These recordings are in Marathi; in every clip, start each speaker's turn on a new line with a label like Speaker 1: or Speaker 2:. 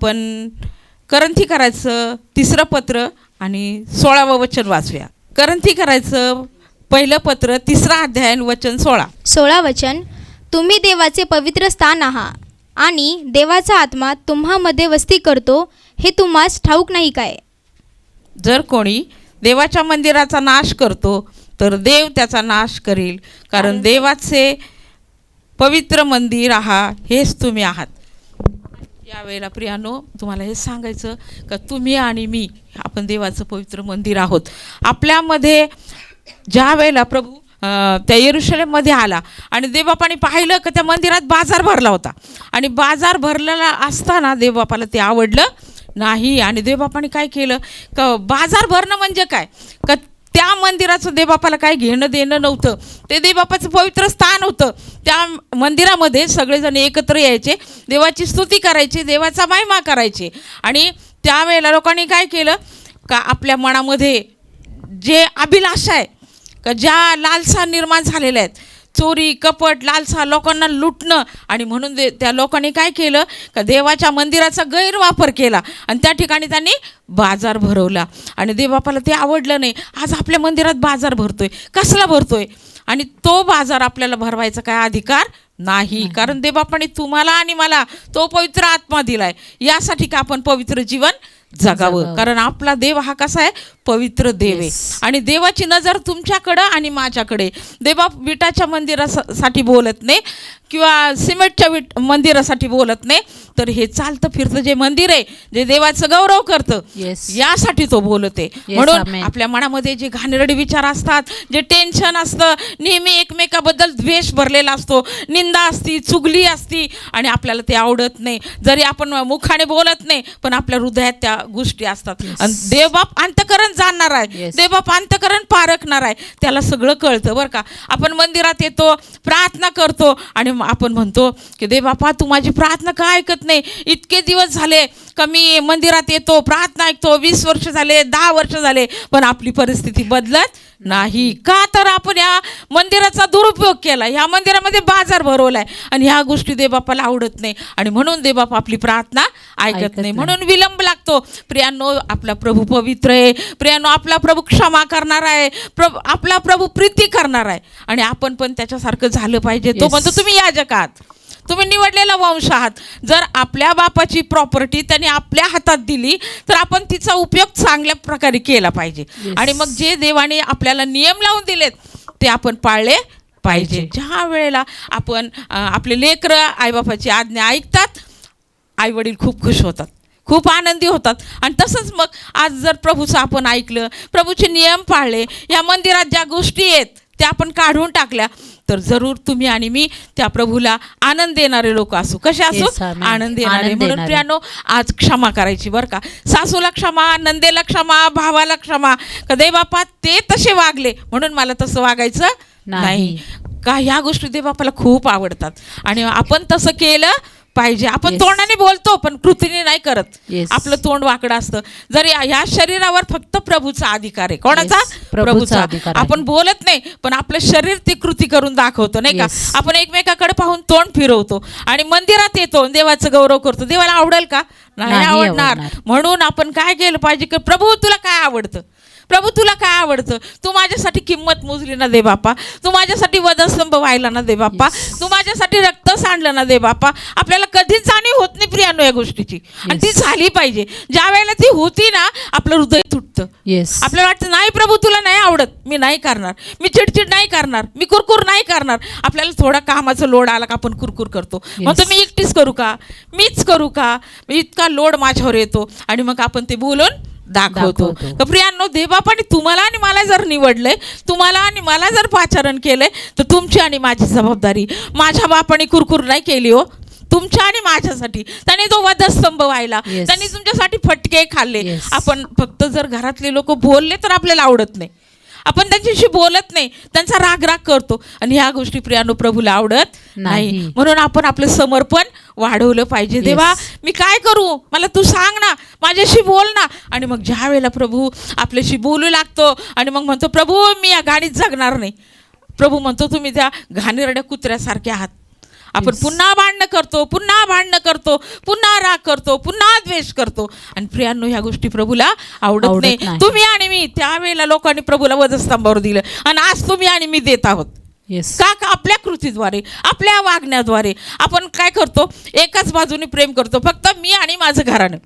Speaker 1: आपण करंथी करायचं 3रं पत्र आणि 16वं वचन वाचूया. करंथी करायचं 1 पत्र 3रा अध्याय वचन 16.
Speaker 2: वचन, तुम्ही देवाचे पवित्र स्थान आहात आणि देवाचा आत्मा तुम्हामध्ये वस्ती करतो, हे तुम्हास ठाऊक नाही काय?
Speaker 1: जर कोणी देवाच्या मंदिराचा नाश करतो तर देव त्याचा नाश करील, कारण देवाचे पवित्र मंदिर आहात, हेच तुम्ही आहात. यावेळेला प्रियानो, तुम्हाला हे सांगायचं का तुम्ही आणि मी आपण देवाचं पवित्र मंदिर आहोत. आपल्यामध्ये ज्या वेळेला प्रभू त्या यरूशलेममध्ये आला आणि देवबापाने पाहिलं की त्या मंदिरात बाजार भरला होता आणि बाजार भरलेला असताना देवबापाला ते आवडलं नाही. आणि देवबापाने काय केलं का बाजार भरणं म्हणजे काय का त्या मंदिराचं देवबापाला काय घेणं देणं नव्हतं. ते देवबापाचं पवित्र स्थान होतं. त्या मंदिरामध्ये सगळेजण एकत्र यायचे, देवाची स्तुती करायची, देवाचा महिमा करायचे. आणि त्यावेळेला लोकांनी काय केलं का आपल्या मनामध्ये जे अभिलाषा आहे का ज्या लालसा निर्माण झालेल्या आहेत, चोरी कपट लालसा लोकांना लुटणं, आणि म्हणून त्या लोकांनी काय केलं का देवाच्या मंदिराचा गैरवापर केला आणि त्या ठिकाणी त्यांनी बाजार भरवला. आणि देवबापाला ते आवडलं नाही. आज आपल्या मंदिरात बाजार भरतोय, कसला भरतोय? आणि तो बाजार आपल्याला भरवायचा काय अधिकार नाही, कारण देवबापाने तुम्हाला आणि मला तो पवित्र आत्मा दिलाय यासाठी का आपण पवित्र जीवन जगावं. कारण आपला देव हा कसा आहे? पवित्र देव आहे. आणि देवाची नजर तुमच्याकडं आणि माझ्याकडे. देवा विटाच्या मंदिरासाठी बोलत नाही किंवा सिमेंटच्या मंदिरासाठी बोलत नाही, तर हे चालतं फिरतं जे मंदिर आहे, जे देवाचं गौरव करतं, यासाठी तो बोलत आहे. म्हणून आपल्या मनामध्ये जे घाणेरडे विचार असतात, जे टेन्शन असतं, नेहमी एकमेकाबद्दल द्वेष भरलेला असतो, निंदा असती, चुगली असती, आणि आपल्याला ते आवडत नाही. जरी आपण मुखाने बोलत नाही पण आपल्या हृदयात त्या गोष्टी असतात. आणि देवबाप अंतकरण जाणणार आहे, देवबाप अंतकरण पारखणार आहे, त्याला सगळं कळतं बरं का. आपण मंदिरात येतो, प्रार्थना करतो आणि आपण म्हणतो की देवबापा तू माझी प्रार्थना का ऐकत नाही? इतके दिवस झाले का मी मंदिरात येतो, प्रार्थना ऐकतो, 20 वर्ष झाले, 10 वर्ष झाले, पण आपली परिस्थिती बदलत नाही. का? तर आपण या मंदिराचा दुरुपयोग केला, ह्या मंदिरामध्ये बाजार भरवलाय आणि ह्या गोष्टी देवबापाला आवडत नाही. आणि म्हणून देवबाप आपली प्रार्थना ऐकत नाही, म्हणून विलंब लागतो. प्रियांनो, आपला प्रभू पवित्र आहे. प्रियांनो, आपला प्रभू क्षमा करणार आहे, आपला प्रभू प्रीती करणार आहे, आणि आपण पण त्याच्यासारखं झालं पाहिजे. तो म्हणतो तुम्ही याजक आहात, तुम्ही निवडलेला वंश आहात. जर आपल्या बापाची प्रॉपर्टी त्यांनी आपल्या हातात दिली तर आपण तिचा उपयोग चांगल्या प्रकारे केला पाहिजे. आणि मग जे देवाने आपल्याला नियम लावून दिलेत ते आपण पाळले पाहिजे. ज्या वेळेला आपण आपले लेकरं आईबापाची आज्ञा ऐकतात, आईवडील खूप खुश होतात, खूप आनंदी होतात. आणि तसंच मग आज जर प्रभूचं आपण ऐकलं, प्रभूचे नियम पाळले, या मंदिरात ज्या गोष्टी आहेत त्या आपण काढून टाकल्या, तर जरूर तुम्ही आणि मी त्या प्रभूला आनंद देणारे लोक असू. कसे असू? आनंद देणारे. म्हणून प्रियांनो, आज क्षमा करायची बरं का. सासूला क्षमा, नंदेला क्षमा, भावाला क्षमा. का देवबापा ते तसे वागले म्हणून मला तसं वागायचं नाही का. ह्या गोष्टी देवबापाला खूप आवडतात आणि आपण तसं केलं पाहिजे. आपण तोंडाने बोलतो पण कृतीने नाही करत. आपलं तोंड वाकडं असतं. जर ह्या शरीरावर फक्त प्रभूचा अधिकार आहे. कोणाचा? प्रभूचा. आपण बोलत नाही पण आपलं शरीर ते कृती करून दाखवतो, नाही का. आपण एकमेकाकडे पाहून तोंड फिरवतो आणि मंदिरात येतो, देवाचं गौरव करतो. देवाला आवडेल का? नाही आवडणार. म्हणून आपण काय केलं पाहिजे की प्रभू तुला काय आवडतं, प्रभू तुला काय आवडतं, तू माझ्यासाठी किंमत मोजली ना दे बापा, तू माझ्यासाठी वधस्तंभ व्हायला ना दे बापा, तू माझ्यासाठी रक्त सांडलं ना दे बापा. आपल्याला कधीच जाणीव होत नाही प्रियांनो या गोष्टीची, आणि ती झाली पाहिजे. ज्या वेळेला ती होती ना आपलं हृदय तुटतं. आपल्याला वाटतं नाही प्रभू तुला नाही आवडत, मी नाही करणार, मी चिडचिड नाही करणार, मी कुरकुर नाही करणार. आपल्याला थोडा कामाचा लोड आला का आपण कुरकुर करतो, म्हणतो मी एकटीच करू का, मीच करू का, इतका लोड माझ्यावर येतो आणि मग आपण ते बोलून दाखवतो. प्रियांनो, देवबापाने तुम्हाला आणि मला जर निवडलंय, तुम्हाला आणि मला जर पाचारण केलंय, तर तुमची आणि माझी जबाबदारी. माझ्या बापाने कुरकुर नाही केली हो, तुमच्या आणि माझ्यासाठी त्यांनी तो वधस्तंभ व्हायला, त्यांनी तुमच्यासाठी फटके खाल्ले. आपण फक्त जर घरातले लोक बोलले तर आपल्याला आवडत नाही, आपण त्यांच्याशी बोलत नाही, त्यांचा राग करतो, आणि ह्या गोष्टी प्रियांनो प्रभूला आवडत नाही. म्हणून आपण आपलं समर्पण वाढवलं पाहिजे. देवा मी काय करू, मला तू सांग ना, माझ्याशी बोल ना. आणि मग ज्या वेळेला प्रभू आपल्याशी बोलू लागतो आणि मग म्हणतो प्रभू मी या गाडीत जगणार नाही, प्रभू म्हणतो तुम्ही त्या घाणेरड्या कुत्र्यासारखे आहात, आपण
Speaker 3: Yes.
Speaker 1: पुन्हा भांडणं करतो, पुन्हा भांडणं करतो, पुन्हा राग करतो, पुन्हा द्वेष करतो. आणि प्रियांनो, ह्या गोष्टी प्रभूला आवडत
Speaker 3: आवडत
Speaker 1: नाही.
Speaker 3: नाही.
Speaker 1: तुम्ही आणि मी त्यावेळेला लोकांनी प्रभूला वधस्तंभावर दिलं आणि आज तुम्ही आणि मी देत आहोत.
Speaker 3: येस.
Speaker 1: का का आपल्या कृतीद्वारे, आपल्या वागण्याद्वारे आपण काय करतो, एकाच बाजूने प्रेम करतो, फक्त मी आणि माझं घराणं.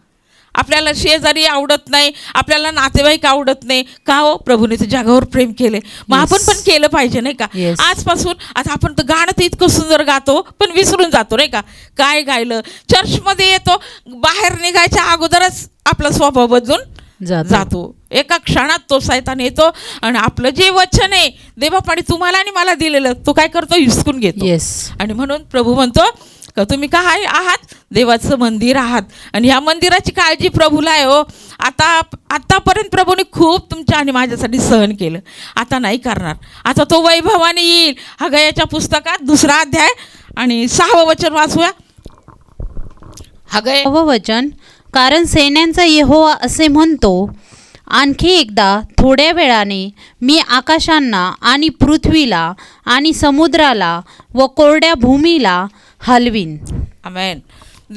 Speaker 1: आपल्याला शेजारी आवडत नाही, आपल्याला नातेवाईक आवडत नाही. का हो, प्रभूने तर जगावर प्रेम केले, मग
Speaker 3: Yes.
Speaker 1: आपण पण केलं पाहिजे नाही का.
Speaker 3: Yes.
Speaker 1: आजपासून आता आपण तर गाणं तर इतकं सुंदर गातो पण विसरून जातो नाही का. काय गायलं, चर्चमध्ये येतो, बाहेर निघायच्या अगोदरच आपला स्वभाव बदलून जातो. एका क्षणात तो शैतान येतो आणि आपलं जे वचन आहे देवापाणी तुम्हाला आणि मला दिलेलं, तो काय करतो, हिसकून घेतो.
Speaker 3: येस.
Speaker 1: आणि म्हणून प्रभू म्हणतो का तुम्ही काय आहात, देवाचं मंदिर आहात आणि ह्या मंदिराची काळजी प्रभूला आहे हो. आतापर्यंत प्रभूने खूप तुमच्या आणि माझ्यासाठी सहन केलं, आता नाही करणार. आता तो वैभवाने येईल. हगयाच्या पुस्तकात 2रा अध्याय आणि 6वं वचन वाचूया. हगय
Speaker 3: वचन, कारण सैन्यांचा यहोवा असे म्हणतो, आणखी एकदा थोड्या वेळाने मी आकाशांना आणि पृथ्वीला आणि समुद्राला व कोरड्या भूमीला हलवीन.
Speaker 1: आमेन.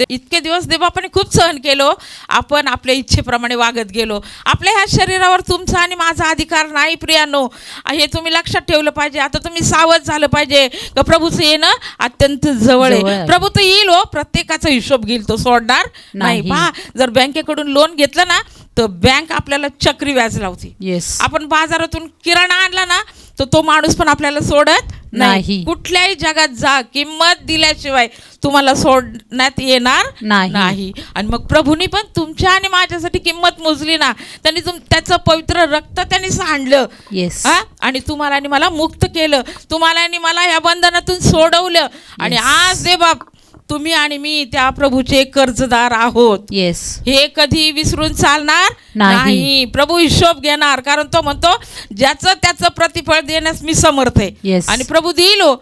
Speaker 1: इतके दिवस देवबापाने खूप सहन केलो, आपण आपल्या इच्छेप्रमाणे वागत गेलो. आपल्या ह्या शरीरावर तुमचा आणि माझा अधिकार नाही प्रियांनो, हे तुम्ही लक्षात ठेवलं पाहिजे. आता तुम्ही सावध झालं पाहिजे का प्रभूचं येणं अत्यंत जवळ आहे. प्रभू तर येईल हो, प्रत्येकाचा हिशोब घेईल, तो सोडणार नाही. पहा, जर बँकेकडून लोन घेतलं ना तर बँक आपल्याला चक्री व्याज लावते.
Speaker 3: येस.
Speaker 1: आपण बाजारातून किराणा आणला ना तर तो माणूस पण आपल्याला सोडत नाही. कुठल्याही जगात जा, किंमत दिल्याशिवाय तुम्हाला सोडण्यात येणार नाही. आणि मग प्रभूनी पण तुमच्या आणि माझ्यासाठी किंमत मोजली ना, त्यांनी त्याचं पवित्र रक्त त्यांनी सांडलं.
Speaker 3: येस.
Speaker 1: आणि तुम्हाला आणि मला मुक्त केलं, तुम्हाला आणि मला या बंधनातून सोडवलं. आणि आज दे बाप, तुम्ही आणि मी त्या प्रभूचे कर्जदार आहोत.
Speaker 3: येस.
Speaker 1: हे कधी विसरून चालणार
Speaker 3: नाही.
Speaker 1: प्रभू हिशोब घेणार, कारण तो म्हणतो ज्याचं त्याचं प्रतिफळ देण्यास मी समर्थ आहे.
Speaker 3: Yes.
Speaker 1: आणि प्रभू देईल हो.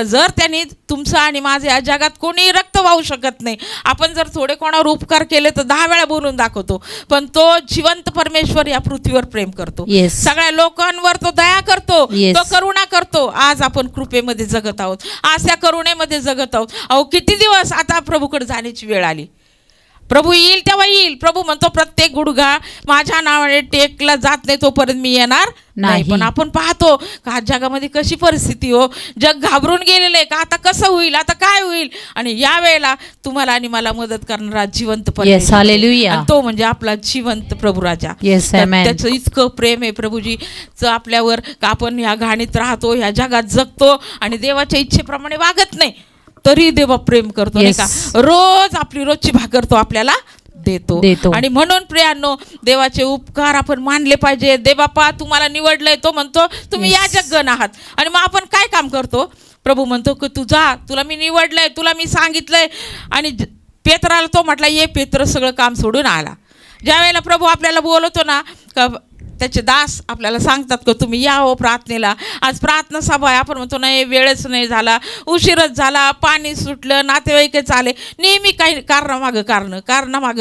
Speaker 1: जर त्यांनी तुमचं आणि माझं या जगात कोणी रक्त वाहू शकत नाही. आपण जर थोडे कोणावर उपकार केले तर 10 वेळा बोलून दाखवतो, पण तो जिवंत परमेश्वर या पृथ्वीवर प्रेम करतो.
Speaker 3: Yes.
Speaker 1: सगळ्या लोकांवर तो दया करतो.
Speaker 3: Yes.
Speaker 1: तो करुणा करतो. आज आपण कृपेमध्ये जगत आहोत, आज त्या करुणेमध्ये जगत आहोत. अहो, किती दिवस आता प्रभूकडे जाण्याची वेळ आली. प्रभू येईल तेव्हा येईल. प्रभू म्हणतो प्रत्येक गुडघा माझ्या नावाने टेकला जात नाही तोपर्यंत मी येणार नाही. पण आपण पाहतो का आज जगामध्ये कशी परिस्थिती हो, जग घाबरून गेलेलं आहे का आता कसं होईल, आता काय होईल. आणि या वेळेला तुम्हाला आणि मला मदत करणारा जिवंत
Speaker 3: Yes, hallelujah.
Speaker 1: आणि तो म्हणजे आपला जिवंत प्रभू राजा.
Speaker 3: Yes, amen.
Speaker 1: त्याचं इतकं प्रेम आहे प्रभूजीचं आपल्यावर का आपण ह्या घाणीत राहतो, ह्या जगात जगतो आणि देवाच्या इच्छेप्रमाणे वागत नाही, तरी देवा प्रेम करतो नाही
Speaker 3: Yes.
Speaker 1: का. रोज आपली रोजची भाकर तो आपल्याला देतो. आणि म्हणून प्रियांनो, देवाचे उपकार आपण मानले पाहिजे. देवबापा तुम्हाला निवडलंय, तो म्हणतो तुम्ही
Speaker 3: Yes.
Speaker 1: या जगगण आहात. आणि मग आपण काय काम करतो, प्रभू म्हणतो की तू जा, तुला मी निवडलंय, तुला मी सांगितलंय. आणि पेत्राला तो म्हटला ये, पेत्र सगळं काम सोडून आला. ज्या वेळेला प्रभू आपल्याला बोलवतो ना, का त्याचे दास आपल्याला सांगतात का तुम्ही या हो प्रार्थनेला. आज प्रार्थना सभा आहे, आपण म्हणतो नाही वेळच नाही झाला, उशीरच झाला, पाणी सुटलं, नातेवाईकच आले, नेहमी काही कारणामागं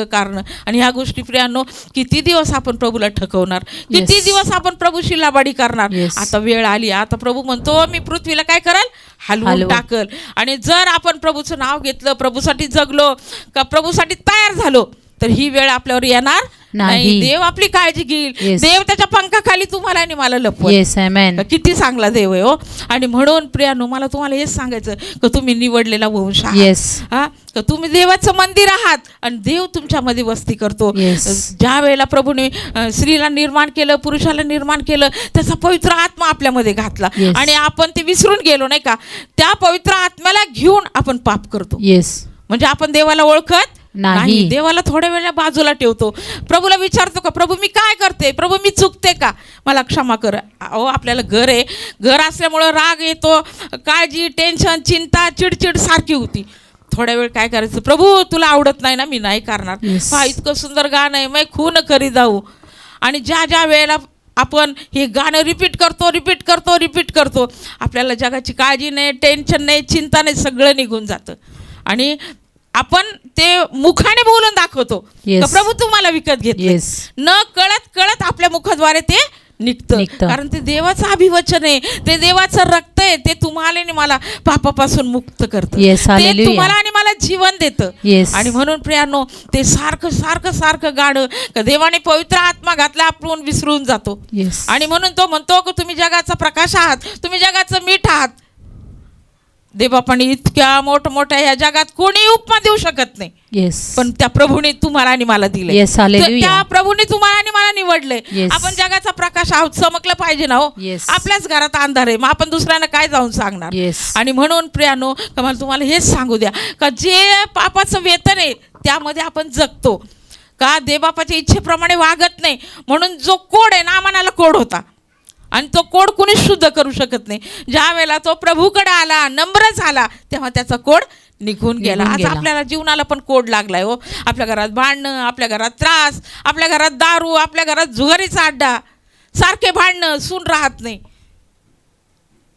Speaker 1: कारण. आणि ह्या गोष्टी प्रियांनो, किती दिवस आपण प्रभूला ठकवणार, किती दिवस आपण प्रभूशी लाबाडी करणार.
Speaker 3: Yes.
Speaker 1: आता वेळ आली, आता प्रभू म्हणतो मी पृथ्वीला काय कराल, हलवून टाकल. आणि जर आपण प्रभूचं नाव घेतलं, प्रभूसाठी जगलो, का प्रभूसाठी तयार झालो, तर ही वेळ आपल्यावर येणार नाही. देव आपली काळजी घेईल.
Speaker 3: Yes.
Speaker 1: देव त्याच्या पंखाखाली तुम्हाला आणि मला लपवेल.
Speaker 3: येस. आमेन.
Speaker 1: किती चांगला देव आहे हो. आणि म्हणून प्रियांनो, मला तुम्हाला हेच सांगायचं की तुम्ही निवडलेला वंश आहात.
Speaker 3: येस.
Speaker 1: तर तुम्ही देवाचं मंदिर आहात आणि देव तुमच्यामध्ये वस्ती करतो.
Speaker 3: Yes.
Speaker 1: ज्या वेळेला प्रभूने स्त्रीला निर्माण केलं, पुरुषाला निर्माण केलं, त्याचा पवित्र आत्मा आपल्यामध्ये घातला.
Speaker 3: Yes.
Speaker 1: आणि आपण ते विसरून गेलो नाही का. त्या पवित्र आत्म्याला घेऊन आपण पाप करतो.
Speaker 3: येस.
Speaker 1: म्हणजे आपण देवाला ओळखत
Speaker 3: नाही.
Speaker 1: देवाला थोड्या वेळा बाजूला ठेवतो. प्रभूला विचारतो का प्रभू मी काय करते, प्रभू मी चुकते का, मला क्षमा कर. अहो, आपल्याला घर आहे, घर असल्यामुळं राग येतो, काळजी, टेन्शन, चिंता, चिडचिड सारखी होती. थोड्या वेळ काय करायचं, प्रभू तुला आवडत नाही ना, मी नाही करणार.
Speaker 3: Yes.
Speaker 1: पहा, इतकं सुंदर गाणं आहे, मै खून करी जाऊ. आणि ज्या वेळेला आपण हे गाणं रिपीट करतो, आपल्याला जगाची काळजी नाही, टेन्शन नाही, चिंता नाही, सगळं निघून जातं. आणि आपण ते मुखाने बोलून दाखवतो.
Speaker 3: Yes.
Speaker 1: प्रभू तुम्हाला विकत घेतले.
Speaker 3: Yes.
Speaker 1: न कळत आपल्या मुखाद्वारे ते निघतं.
Speaker 3: निघतं.
Speaker 1: कारण ते देवाचं अभिवचन आहे, ते देवाचं रक्त आहे, ते तुम्हाला आणि मला पापापासून मुक्त करतं.
Speaker 3: Yes,
Speaker 1: ते
Speaker 3: hallelujah.
Speaker 1: तुम्हाला आणि मला जीवन देतं.
Speaker 3: Yes.
Speaker 1: आणि म्हणून प्रियानो, ते सारखं सारखं सारखं गाणं का देवाने पवित्र आत्मा घातला आपण विसरून जातो.
Speaker 3: Yes.
Speaker 1: आणि म्हणून तो म्हणतो की तुम्ही जगाचा प्रकाश आहात, तुम्ही जगाचं मीठ आहात. देवबापाने इतक्या मोठमोठ्या या जगात कोणी उपमा देऊ शकत नाही,
Speaker 3: येस.
Speaker 1: पण त्या प्रभूने तुम्हाला आणि मला दिले.
Speaker 3: Yes, hallelujah.
Speaker 1: त्या प्रभूने तुम्हाला आणि मला निवडले.
Speaker 3: Yes.
Speaker 1: आपण जगाचा प्रकाश आहोत, चमकलं पाहिजे ना हो.
Speaker 3: Yes.
Speaker 1: आपल्याच घरात अंधार आहे, मग आपण दुसऱ्यांना काय जाऊन सांगणार.
Speaker 3: Yes.
Speaker 1: आणि म्हणून प्रियानो, का मला तुम्हाला हेच सांगू द्या का जे पापाचं वेतन आहे त्यामध्ये आपण जगतो का देवबापाच्या इच्छेप्रमाणे वागत नाही. म्हणून जो कोड आहे ना, मनाला कोड होता आणि तो कोड कुणीच शुद्ध करू शकत नाही. ज्या वेळेला तो प्रभूकडे आला, नम्र झाला, तेव्हा त्याचा कोड निघून गेला. आज आपल्याला जीवनाला पण कोड लागलाय हो. आपल्या घरात भांडणं, आपल्या घरात त्रास, आपल्या घरात दारू, आपल्या घरात जुगारीचा अड्डा, सारखे भांडणं, सून राहत नाही.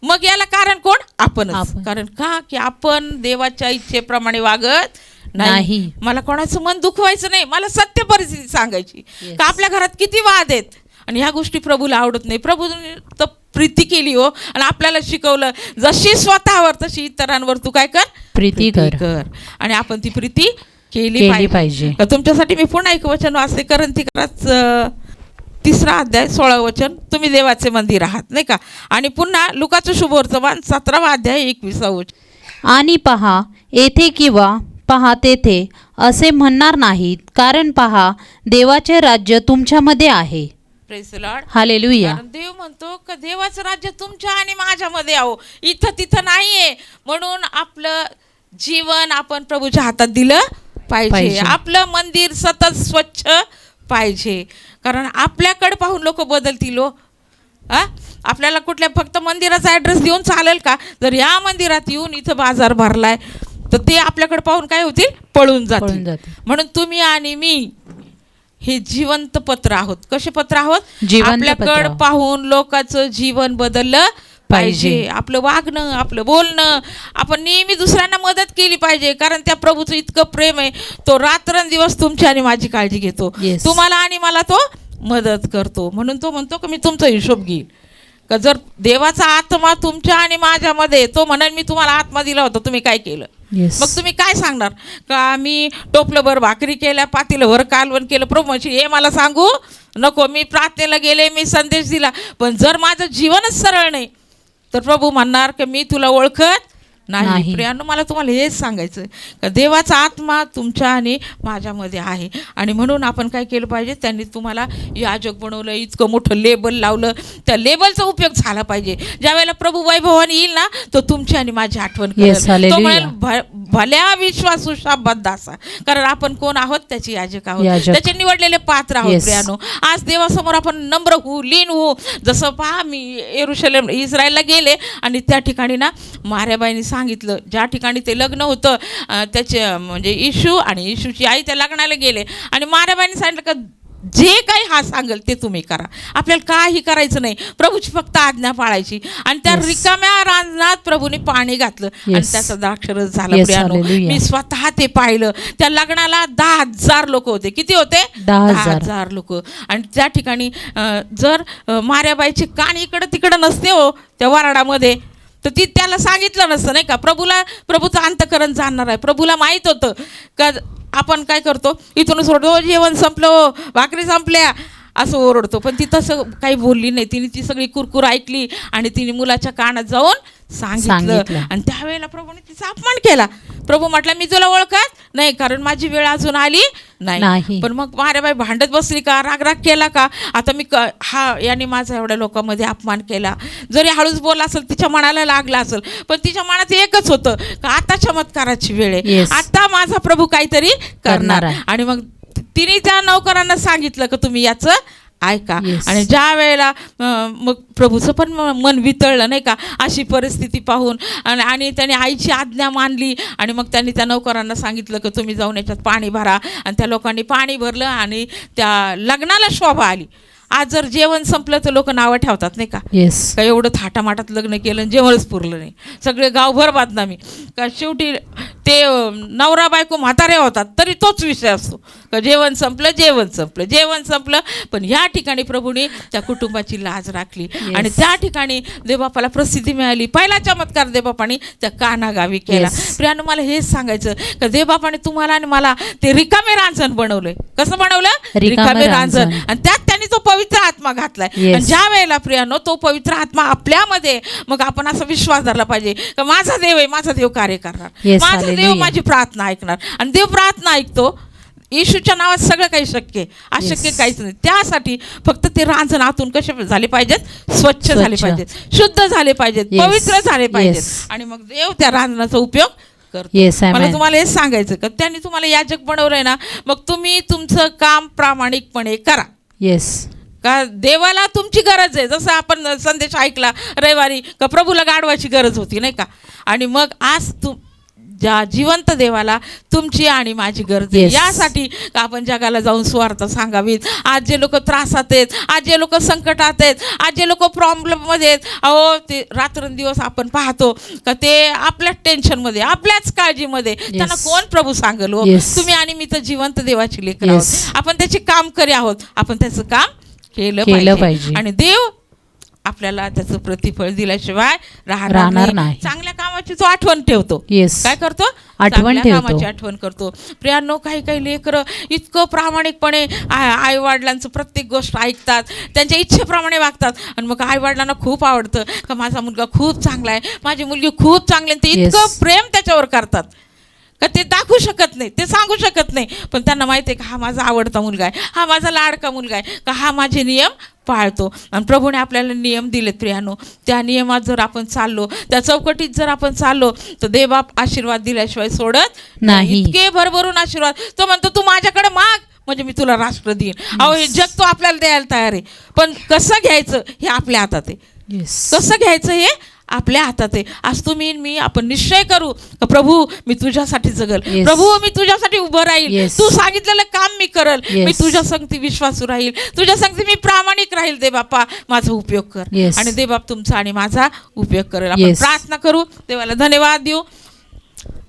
Speaker 1: मग याला कारण कोण? आपणच.
Speaker 3: आपण.
Speaker 1: कारण का की आपण देवाच्या इच्छेप्रमाणे वागत नाही.
Speaker 3: नाही.
Speaker 1: मला कोणाचं मन दुखवायचं नाही, मला सत्य परिस्थिती सांगायची.
Speaker 3: Yes.
Speaker 1: का आपल्या घरात किती वाद आहेत आणि ह्या गोष्टी प्रभूला आवडत नाही. प्रभूने तर प्रीती केली हो, आणि आपल्याला शिकवलं जशी स्वतःवर तशी इतरांवर तू काय कर?
Speaker 3: प्रीती कर.
Speaker 1: आणि आपण ती प्रीती केली
Speaker 3: पाहिजे.
Speaker 1: तर तुमच्यासाठी मी पुन्हा एक वचन वाचते. करंथीकरास 3 अध्याय 16 वचन. तुम्ही देवाचे मंदिर आहात, नाही का. आणि पुन्हा लुकाचं शुभवर्तमान 17 अध्याय 21 वचन.
Speaker 3: आणि पहा येथे किंवा पहा तेथे असे म्हणणार नाहीत, कारण पहा देवाचे राज्य तुमच्यामध्ये आहे.
Speaker 1: Praise the Lord.
Speaker 3: हालेलुया.
Speaker 1: कारण देव म्हणतो का देवाचं राज्य तुमच्या आणि माझ्यामध्ये आहो, इथं तिथं नाहीये. म्हणून आपलं जीवन आपण प्रभूच्या हातात दिलं पाहिजे. आपलं मंदिर सतत स्वच्छ पाहिजे. कारण आपल्याकडे पाहून लोक बदलतील हो. आपल्याला कुठल्या फक्त मंदिराचा ॲड्रेस देऊन चालेल का? जर या मंदिरात येऊन इथं बाजार भरलाय तर ते आपल्याकडे पाहून काय होतील? पळून जातील. म्हणून तुम्ही आणि मी हे जिवंत पत्र आहोत. कसे पत्र आहोत? आपल्याकडे पाहून लोकांचं जीवन बदललं पाहिजे. आपलं वागणं, आपलं बोलणं, आपण नेहमी दुसऱ्यांना मदत केली पाहिजे. कारण त्या प्रभूचं इतकं प्रेम आहे, तो रात्रंदिवस तुमची आणि माझी काळजी घेतो. तुम्हाला आणि मला तो मदत करतो. म्हणून तो म्हणतो की मी तुमचा हिशोब घेईल. का जर देवाचा आत्मा तुमच्या आणि माझ्यामध्ये, तो म्हणेल मी तुम्हाला आत्मा दिला होता, तुम्ही काय केलं? मग तुम्ही काय सांगणार? का मी टोपलंभर भाकरी केल्या, पातेलभर कालवण केलं, प्रभू म्हणशी हे मला सांगू नको. मी प्रार्थनेला गेले, मी संदेश दिला, पण जर माझं जीवनच सरळ नाही तर प्रभू म्हणणार की मी तुला ओळखत नाही. प्रियांनो, मला तुम्हाला हेच सांगायचं का देवाचा आत्मा तुमच्या आणि माझ्यामध्ये आहे. आणि म्हणून आपण काय केलं पाहिजे? त्यांनी तुम्हाला याजक बनवलं, इतकं मोठं लेबल लावलं, त्या लेबलचा उपयोग झाला पाहिजे. ज्या वेळेला प्रभू वैभवाने येईल ना, तो तुमची आणि माझी आठवण करेल. तो म्हणेल भल्या विश्वासू शाब्बात दासा. कारण आपण कोण आहोत? त्याचे याजक आहोत, त्याचे निवडलेले पात्र आहोत. प्रियांनो, आज देवासमोर आपण नम्र होऊ, लीन होऊ. जसं पहा, मी येरुशलेम इस्रायलला गेले आणि त्या ठिकाणी ना मार्याबाईंनी सांगितलं, ज्या ठिकाणी ते लग्न होतं त्याचे म्हणजे येशू आणि येशूची आई त्या लग्नाला गेले आणि मार्याबाईंनी सांगितलं का जे काही हा सांगेल ते तुम्ही करा. आपल्याला काही करायचं नाही, प्रभूची फक्त आज्ञा पाळायची. आणि त्या रिकाम्या रांजणात प्रभूने पाणी घातलं आणि त्याचा द्राक्षरस झाला. प्रियानो, मी स्वतः ते पाहिलं. त्या लग्नाला 10,000 लोक होते. किती होते? 10,000 लोक. आणि त्या ठिकाणी जर मार्याबाईचे कान इकडं तिकडं नसते हो त्या वराडामध्ये, तर ती त्याला सांगितलं नसतं, नाही का. प्रभूचं अंतःकरण जाणणार आहे. प्रभूला माहीत होतं का आपण काय करतो, इथून सोडतो, जेवण संपलं, भाकरी संपल्या असं ओरडतो. पण ती तसं काही बोलली नाही. तिने ती सगळी कुरकुर ऐकली आणि तिने मुलाच्या कानात जाऊन सांगितलं. आणि त्यावेळेला प्रभूने तिचा अपमान केला. प्रभू म्हटलं मी तुला ओळखत नाही, कारण माझी वेळ अजून आली नाही. पण मग मार्याबाई भांडत बसली का? राग केला का? आता मी याने माझा एवढ्या लोकांमध्ये अपमान केला. जरी हळूच बोलला असेल, तिच्या मनाला लागला असेल, पण तिच्या मनात एकच होतं का आता चमत्काराची वेळ आहे, आता माझा प्रभू काहीतरी करणार. आणि मग तिने त्या नौकरांना सांगितलं का तुम्ही याचं ऐका. आणि ज्या वेळेला मग प्रभूचं पण मन वितळलं, नाही का, अशी परिस्थिती पाहून. आणि त्याने आईची आज्ञा मानली. आणि मग त्यांनी त्या नौकरांना सांगितलं की तुम्ही जाऊन याच्यात पाणी भरा. आणि त्या लोकांनी पाणी भरलं आणि त्या लग्नाला शोभा आली. आज जर जेवण संपलं तर लोक नावं ठेवतात नाही का,
Speaker 3: येस.
Speaker 1: का एवढं थाटामाटात लग्न केलं आणि जेवणच पुरलं नाही, सगळे गावभर बदनामी. का शेवटी ते नवरा बायको म्हातारे होतात तरी तोच विषय असतो का जेवण संपलं, जेवण संपलं, जेवण संपलं. पण ह्या ठिकाणी प्रभूने त्या कुटुंबाची लाज राखली आणि त्या ठिकाणी देवबापाला प्रसिद्धी मिळाली. पहिला चमत्कार देवबापाने त्या काना गावी केला. प्रियानो, मला हेच सांगायचं का देवबापाने तुम्हाला आणि मला ते रिकामे रांजण बनवलंय. कसं बनवलं? रिकामे रांजण. आणि त्यात त्यांनी तो पवित्र आत्मा घातलाय. आणि ज्या वेळेला प्रियानो तो पवित्र आत्मा आपल्यामध्ये, मग आपण असा विश्वास धरला पाहिजे का माझा देव आहे, माझा देव कार्य करणार, माझा देव माझी प्रार्थना ऐकणार. आणि देव प्रार्थना ऐकतो. येशूच्या नावात सगळं काही शक्य आहे, अशक्य काहीच नाही. त्यासाठी फक्त ते रांजण आतून कसे झाले पाहिजेत? स्वच्छ झाले पाहिजेत, शुद्ध झाले पाहिजेत, पवित्र झाले पाहिजेत. आणि मग देव त्या रांजणाचा उपयोग करतो. मला तुम्हाला हेच सांगायचं का त्यांनी तुम्हाला याजक बनवलंय ना, मग तुम्ही तुमचं काम प्रामाणिकपणे करा.
Speaker 3: येस.
Speaker 1: का देवाला तुमची गरज आहे. जसं आपण संदेश ऐकला रविवारी का प्रभूला गाढवाची गरज होती नाही का, आणि मग आज ज्या जिवंत देवाला तुमची आणि माझी गरज आहे. यासाठी का आपण जगाला जाऊन सुवार्ता सांगावीत. आज जे लोक त्रासात आहेत, आज जे लोक संकटात आहेत, आज जे लोक प्रॉब्लेममध्ये आहेत, अहो ते रात्रंदिवस आपण पाहतो का ते आपल्याच टेन्शनमध्ये, आपल्याच काळजीमध्ये, त्यांना कोण प्रभू सांगेल हो? तुम्ही आणि मी तर जिवंत देवाची लेकरं आहोत. आपण त्याचे काम करे आहोत, आपण त्याचं काम केलं पाहिजे. आणि देव आपल्याला त्याचं प्रतिफळ दिल्याशिवाय राहणार नाही. चांगल्या कामाची तो आठवण ठेवतो. काय करतो? कामाची आठवण करतो. प्रियांनो, काही काही लेकरं इतकं प्रामाणिकपणे आई वडिलांचं प्रत्येक गोष्ट ऐकतात, त्यांच्या इच्छेप्रमाणे वागतात. आणि मग आई वडिलांना खूप आवडतं का माझा मुलगा खूप चांगला आहे, माझी मुलगी खूप चांगली आहे. ते इतकं प्रेम त्याच्यावर करतात का ते दाखवू शकत नाही, ते सांगू शकत नाही. पण त्यांना माहिती आहे का हा माझा आवडता मुलगा आहे, हा माझा लाडका मुलगा आहे, का हा माझे नियम पाळतो. आणि प्रभूने आपल्याला नियम दिलेत प्रियानो. त्या नियमात जर आपण चाललो, त्या चौकटीत जर आपण चाललो, तर देवबाप आशीर्वाद दिल्याशिवाय सोडत नाही. इतके भरभरून आशीर्वाद. तो म्हणतो तू माझ्याकडे माग म्हणजे मी तुला राष्ट्र देईन. अहो हे जग तो आपल्याला द्यायला तयार आहे, पण कसं घ्यायचं हे आपल्या हातात आहे. कसं घ्यायचं हे आपल्या हातात आहे. आज तुम्ही मी आपण निश्चय करू का प्रभू मी तुझ्यासाठी जगल, प्रभू मी तुझ्यासाठी उभं राहील, तू सांगितलेलं काम मी करल, मी तुझ्या संगती विश्वासू राहील, तुझ्या संगती मी प्रामाणिक राहील. दे बाप्पा माझा उपयोग कर. आणि दे बाप तुमचा आणि माझा उपयोग करेल. आपण प्रार्थना करू, देवाला धन्यवाद देऊ.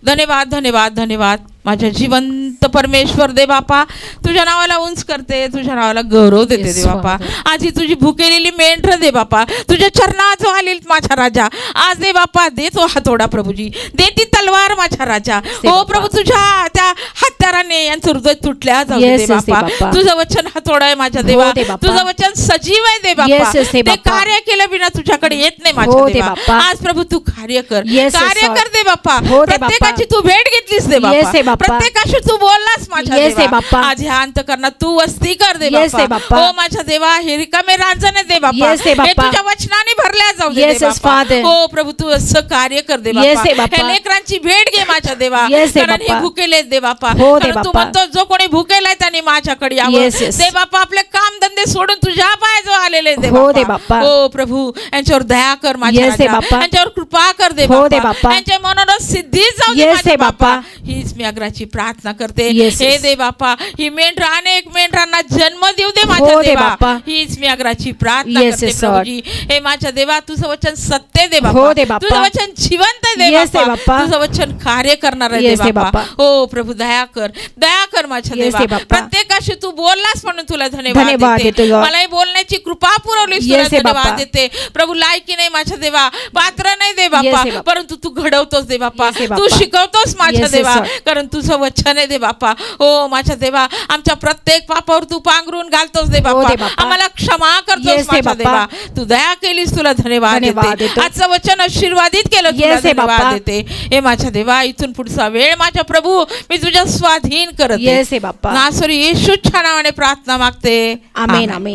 Speaker 1: धन्यवाद धन्यवाद धन्यवाद माझ्या जिवंत परमेश्वर दे बापा, तुझ्या नावाला उंच करते, तुझ्या नावाला गौरव देते दे बापा. आज ही तुझी भुकेलेली मेंढर दे बापा, तुझ्या चरणात जो आलेल माझा राजा, आज दे बापा दे तो हातोडा प्रभूजी, दे ती तलवार माझा राजा. हो प्रभू, तुझ्या त्या हत्याराने यांचं हृदय तुटल्या जाऊ दे बापा. तुझं वचन हातोडा आहे माझ्या देवा, तुझं वचन सजीव आहे दे बापा. ते कार्य केलं बिना तुझ्याकडे येत नाही माझ्या देवा. आज प्रभू तू कार्य कर, कार्य कर दे बापा. प्रत्येकाची तू भेट घेतलीस दे बापा, प्रत्येकाशी तू बोललास माझ्या देवा. आज ह्या अंतकरणात तू वस्ती कर दे बापा. हो माझ्या देवा, हे रिकामे रांजण दे बापा, हे तुझ्या वचनाने भरल्या जाऊ दे बापा. हो प्रभू तू असं कार्य कर दे बापा. हे लेकरांची भेट घे माझ्या देवा, कारण हे भुकेले दे बापा. तू म्हणतो जो कोणी भुकेलाय त्याने माझ्याकडे यावं दे बापा. आपले काम धंदे सोडून तुझ्या पायाजवळ आलेले दे बापा. हो प्रभू यांच्यावर दया कर माझ्या राजा, यांच्यावर कृपा कर दे बापा. यांच्या मनोरथ सिद्धीच जाऊ दे माझ्या बापा. हीच मी अग्राची प्रार्थना करते. हे दे बापा, ही मेंढर अनेक मेंढरांना जन्म देऊ दे माझ्या देवा. हीच मी अग्राची प्रार्थना करते प्रभूजी. हे माझ्या देवा, तुझं वचन सत्य दे बापा, तुझं वचन जिवंत दे बापा, तुझं वचन कार्य करणार आहे दे बापा. हो प्रभू दया कर, दया कर माझ्या देवा. प्रत्येकाशी तू बोललास म्हणून तुला धन्यवाद देते. मलाही बोलण्याची कृपा पुरवलीस, तुला धन्यवाद देते प्रभू. लायकी नाही माझ्या देवा, पात्र नाही दे बापा, परंतु तू घडवतोस दे बापा, तू शिकवतोस माझ्या देवा, कारण तुझं वचन आहे दे बापा. हो माझ्या देवा, आमच्या प्रत्येक पापावर तू पांघरून घालतोस दे बापा, आम्हाला क्षमा करतोस माझ्या देवा. तू दया केलीस, तुला धन्यवाद देते. आजचं वचन आशीर्वादित केलं, तुला धन्यवाद देते. हे माझ्या देवा, इथून पुढचा वेळ माझ्या प्रभू मी तुझ्या स्वाधीन करते. नासरी येशूच्या नावाने प्रार्थना मागते.
Speaker 2: आमेन आमेन.